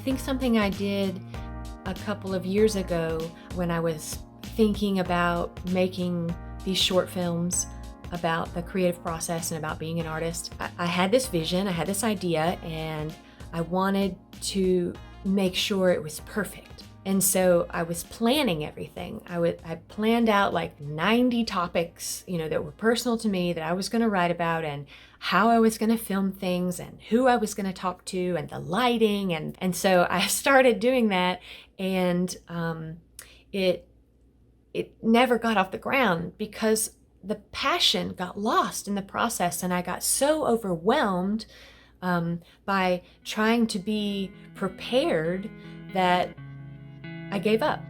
think something I did a couple of years ago when I was thinking about making these short films about the creative process and about being an artist, I had this vision, I had this idea, and I wanted to make sure it was perfect. And so I was planning everything. I planned out like 90 topics, that were personal to me that I was going to write about, and how I was going to film things, and who I was going to talk to, and the lighting. And so I started doing that, and it never got off the ground because the passion got lost in the process, and I got so overwhelmed by trying to be prepared that I gave up.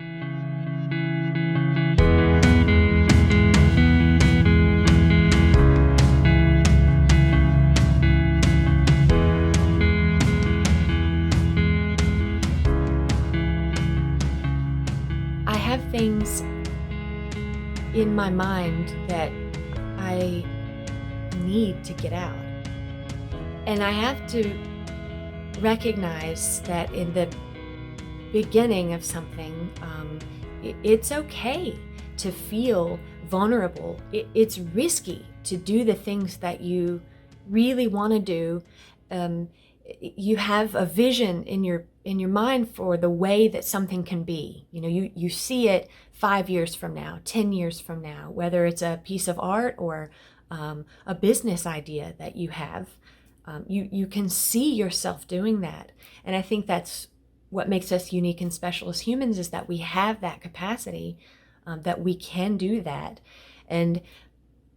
I have things in my mind that I need to get out. And I have to recognize that in the beginning of something, it's okay to feel vulnerable. It's risky to do the things that you really want to do. You have a vision in your mind for the way that something can be. You see it 5 years from now, 10 years from now, whether it's a piece of art or a business idea that you have. You can see yourself doing that. And I think that's what makes us unique and special as humans, is that we have that capacity, that we can do that. And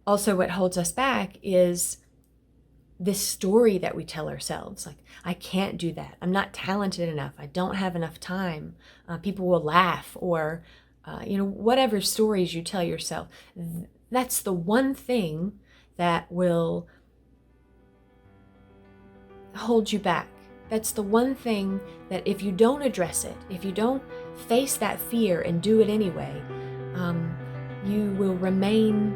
also what holds us back is this story that we tell ourselves, like, I can't do that. I'm not talented enough. I don't have enough time. People will laugh, or, whatever stories you tell yourself. That's the one thing that will hold you back. That's the one thing that if you don't address it, if you don't face that fear and do it anyway, you will remain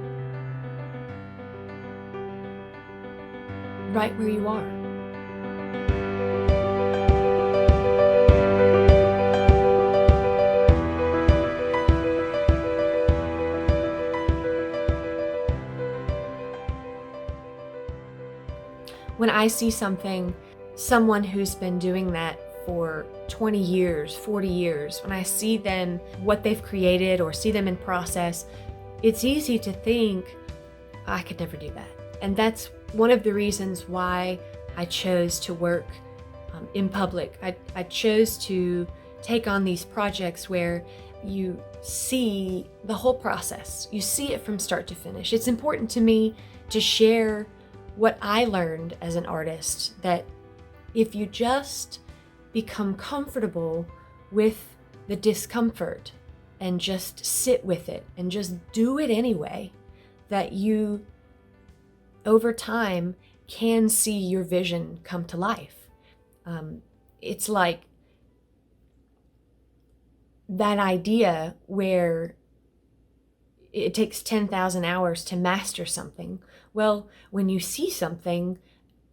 right where you are. When I see someone who's been doing that for 20 years, 40 years, when I see them, what they've created, or see them in process, it's easy to think, I could never do that. And that's one of the reasons why I chose to work in public. I chose to take on these projects where you see the whole process. You see it from start to finish. It's important to me to share what I learned as an artist, that if you just become comfortable with the discomfort and just sit with it and just do it anyway, that you, over time, can see your vision come to life. It's like that idea where it takes 10,000 hours to master something. Well, when you see something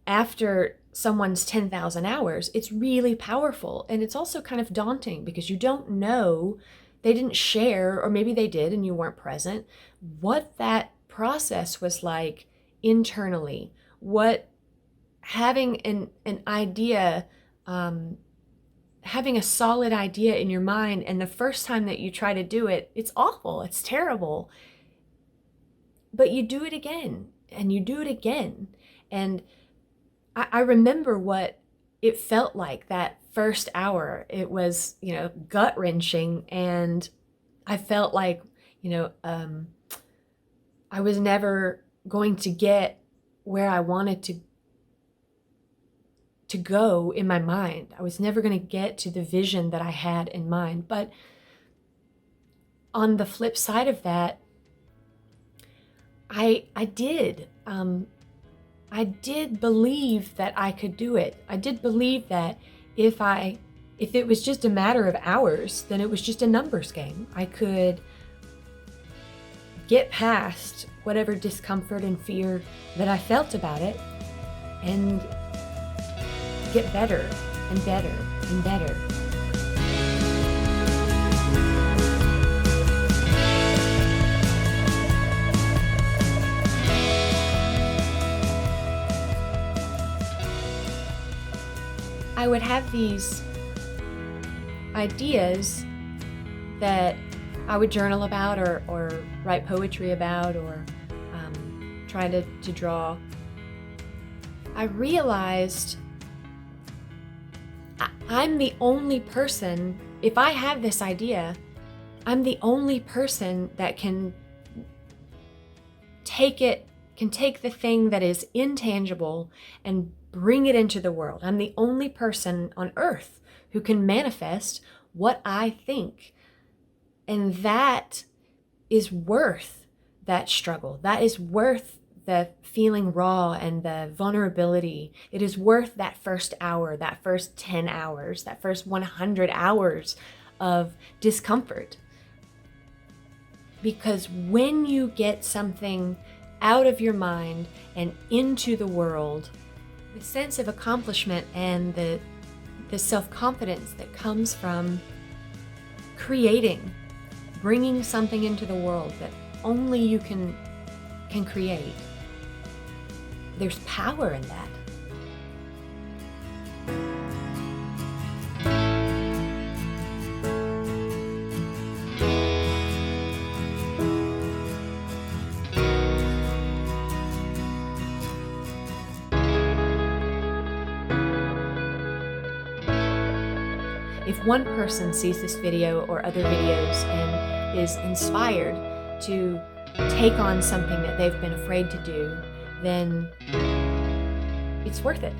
after someone's 10,000 hours, it's really powerful. And it's also kind of daunting because you don't know, they didn't share, or maybe they did and you weren't present, what that process was like internally. What having an idea, having a solid idea in your mind, and the first time that you try to do it, it's awful, it's terrible. But you do it again, and you do it again. And I remember what it felt like that first hour. It was, gut-wrenching, and I felt like, I was never going to get where I wanted to go in my mind. I was never going to get to the vision that I had in mind. But on the flip side of that, I did. I did believe that I could do it. I did believe that if it was just a matter of hours, then it was just a numbers game. I could get past whatever discomfort and fear that I felt about it and get better and better. and better. I would have these ideas that I would journal about or write poetry about or try to draw. I realized I'm the only person, if I have this idea, I'm the only person that can take the thing that is intangible and bring it into the world. I'm the only person on earth who can manifest what I think. And that is worth that struggle. That is worth the feeling raw and the vulnerability. It is worth that first hour, that first 10 hours, that first 100 hours of discomfort. Because when you get something out of your mind and into the world, the sense of accomplishment and the self-confidence that comes from creating, bringing something into the world that only you can create. There's power in that. If one person sees this video or other videos and is inspired to take on something that they've been afraid to do, then it's worth it.